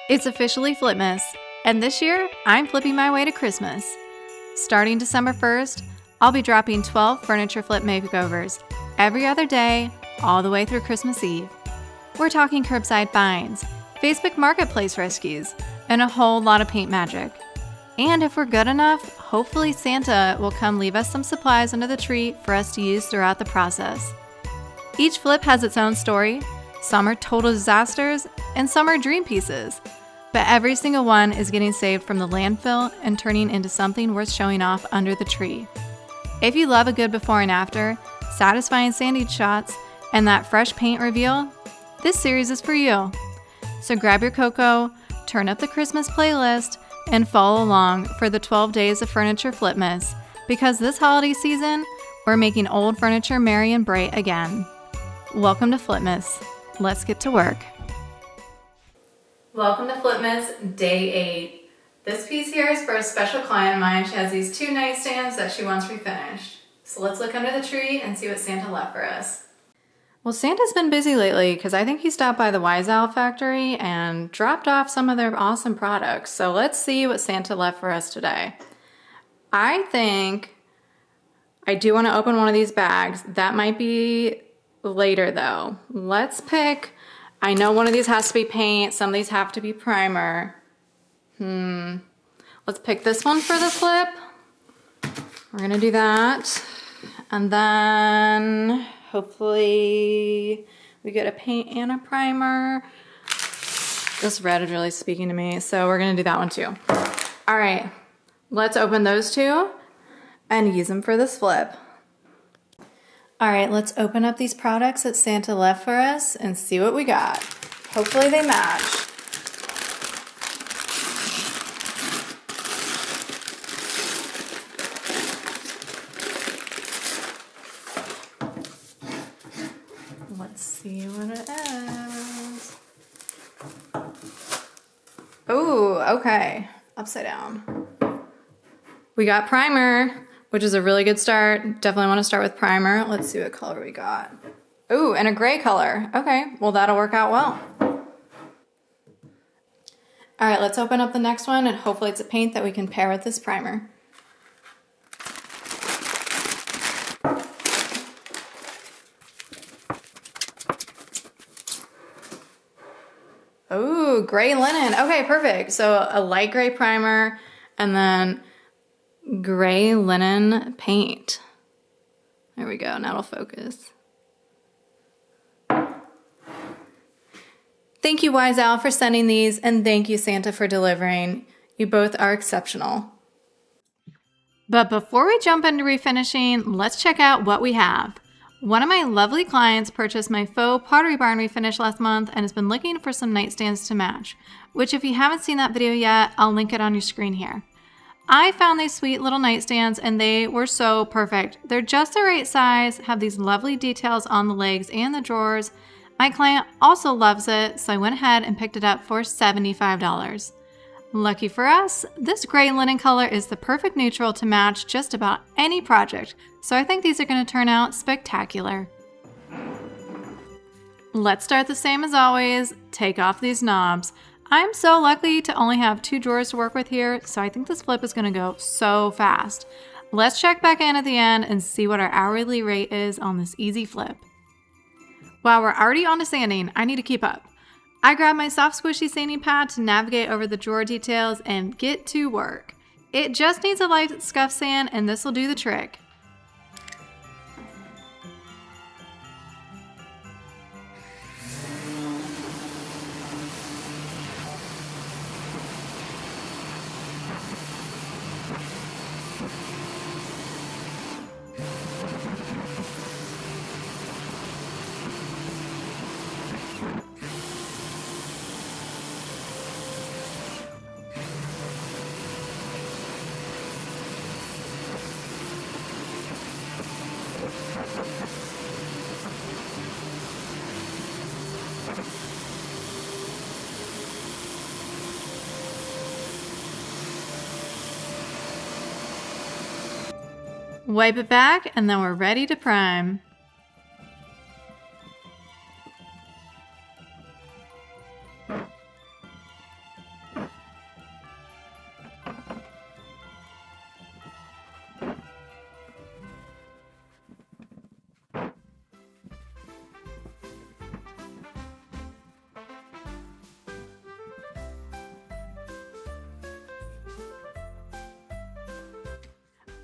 It's officially Flipmas, and this year I'm flipping my way to Christmas. Starting December 1st, I'll be dropping 12 furniture flip makeovers every other day, all the way through Christmas Eve. We're talking curbside finds, Facebook Marketplace rescues, and a whole lot of paint magic. And if we're good enough, hopefully Santa will come leave us some supplies under the tree for us to use throughout the process. Each flip has its own story. Some are total disasters, and some are dream pieces. But every single one is getting saved from the landfill and turning into something worth showing off under the tree. If you love a good before and after, satisfying sandy shots, and that fresh paint reveal, this series is for you. So grab your cocoa, turn up the Christmas playlist, and follow along for the 12 days of Furniture Flipmas, because this holiday season, we're making old furniture merry and bright again. Welcome to Flipmas. Let's get to work. Welcome to Flipmas Day 8. This piece here is for a special client of mine. She has these 2 nightstands that she wants refinished. So let's look under the tree and see what Santa left for us. Well, Santa's been busy lately because I think he stopped by the Wise Owl factory and dropped off some of their awesome products. So let's see what Santa left for us today. I think I do want to open one of these bags. That might be later though. Let's pick, I know one of these has to be paint, some of these have to be primer. Let's pick this one for the flip. We're gonna do that. And then hopefully we get a paint and a primer. This red is really speaking to me, so we're gonna do that one too. All right, let's open those 2 and use them for this flip. All right, let's open up these products that Santa left for us and see what we got. Hopefully they match. Let's see what it is. Oh, okay. Upside down. We got primer, which is a really good start. Definitely want to start with primer. Let's see what color we got. Ooh, and a gray color. Okay, well that'll work out well. All right, let's open up the next one and hopefully it's a paint that we can pair with this primer. Ooh, gray linen. Okay, perfect. So a light gray primer and then gray linen paint. There we go, now it'll focus. Thank you, Wise Owl, for sending these, and thank you, Santa, for delivering. You both are exceptional. But before we jump into refinishing, let's check out what we have. One of my lovely clients purchased my faux Pottery Barn refinish last month and has been looking for some nightstands to match, which if you haven't seen that video yet, I'll link it on your screen here. I found these sweet little nightstands and they were so perfect. They're just the right size, have these lovely details on the legs and the drawers. My client also loves it, so I went ahead and picked it up for $75. Lucky for us, this gray linen color is the perfect neutral to match just about any project, so I think these are going to turn out spectacular. Let's start the same as always, take off these knobs. I'm so lucky to only have 2 drawers to work with here, so I think this flip is going to go so fast. Let's check back in at the end and see what our hourly rate is on this easy flip. While we're already on to sanding, I need to keep up. I grabbed my soft squishy sanding pad to navigate over the drawer details and get to work. It just needs a light scuff sand and this will do the trick. Wipe it back and then we're ready to prime.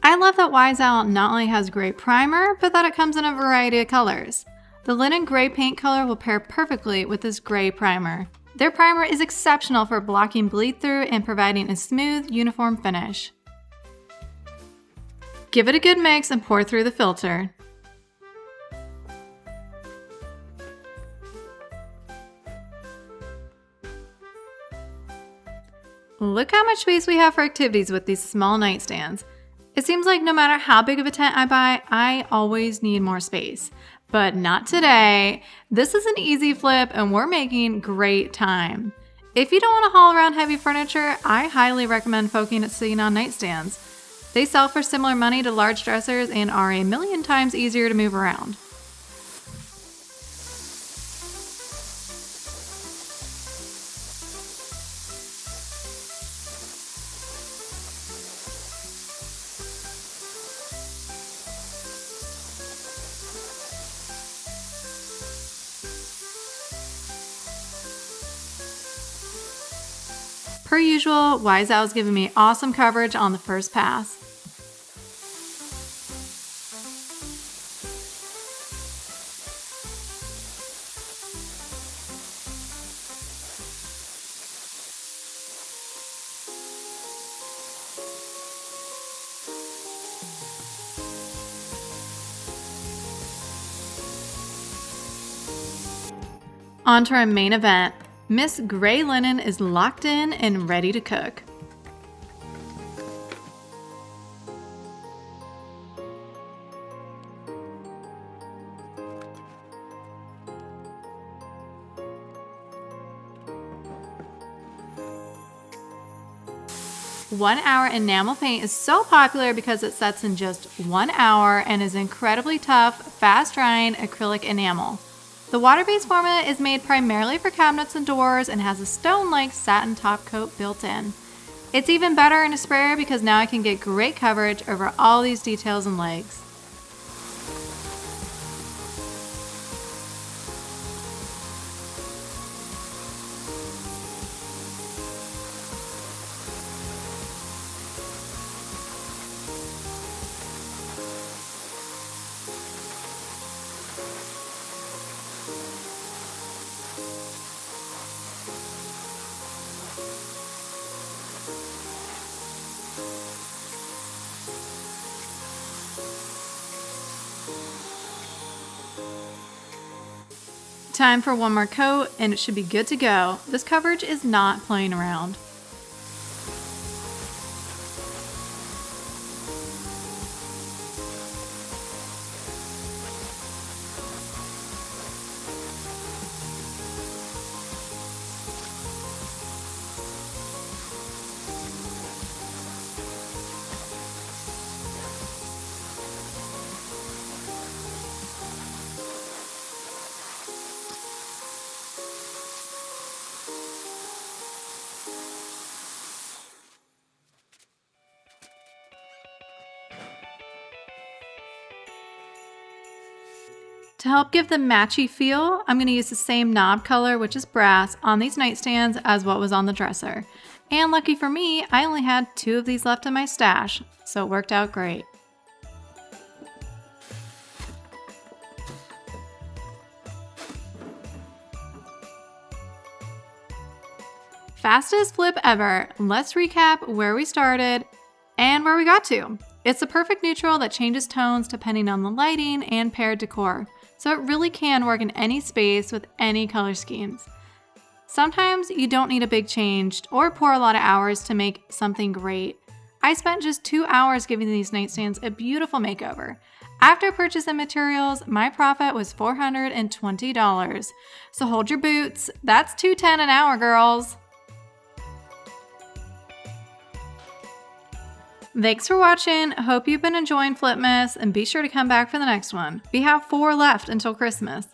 I love that Wise Owl not only has great primer, but that it comes in a variety of colors. The linen gray paint color will pair perfectly with this gray primer. Their primer is exceptional for blocking bleed through and providing a smooth, uniform finish. Give it a good mix and pour through the filter. Look how much space we have for activities with these small nightstands. It seems like no matter how big of a tent I buy, I always need more space. But not today. This is an easy flip and we're making great time. If you don't want to haul around heavy furniture, I highly recommend sitting on nightstands. They sell for similar money to large dressers and are a million times easier to move around. Per usual, Wise Owl's giving me awesome coverage on the first pass. On to our main event. Miss Gray Linen is locked in and ready to cook. One Hour Enamel paint is so popular because it sets in just 1 hour and is incredibly tough, fast-drying acrylic enamel. The water-based formula is made primarily for cabinets and doors and has a stone-like satin top coat built in. It's even better in a sprayer because now I can get great coverage over all these details and legs. Time for one more coat and it should be good to go. This coverage is not playing around. To help give the matchy feel, I'm going to use the same knob color, which is brass, on these nightstands as what was on the dresser. And lucky for me, I only had 2 of these left in my stash, so it worked out great. Fastest flip ever. Let's recap where we started and where we got to. It's a perfect neutral that changes tones depending on the lighting and paired decor, so it really can work in any space with any color schemes. Sometimes you don't need a big change or pour a lot of hours to make something great. I spent just 2 hours giving these nightstands a beautiful makeover. After purchasing materials, my profit was $420. So hold your boots, that's $210 an hour, girls. Thanks for watching. Hope you've been enjoying Flipmas and be sure to come back for the next one. We have 4 left until Christmas.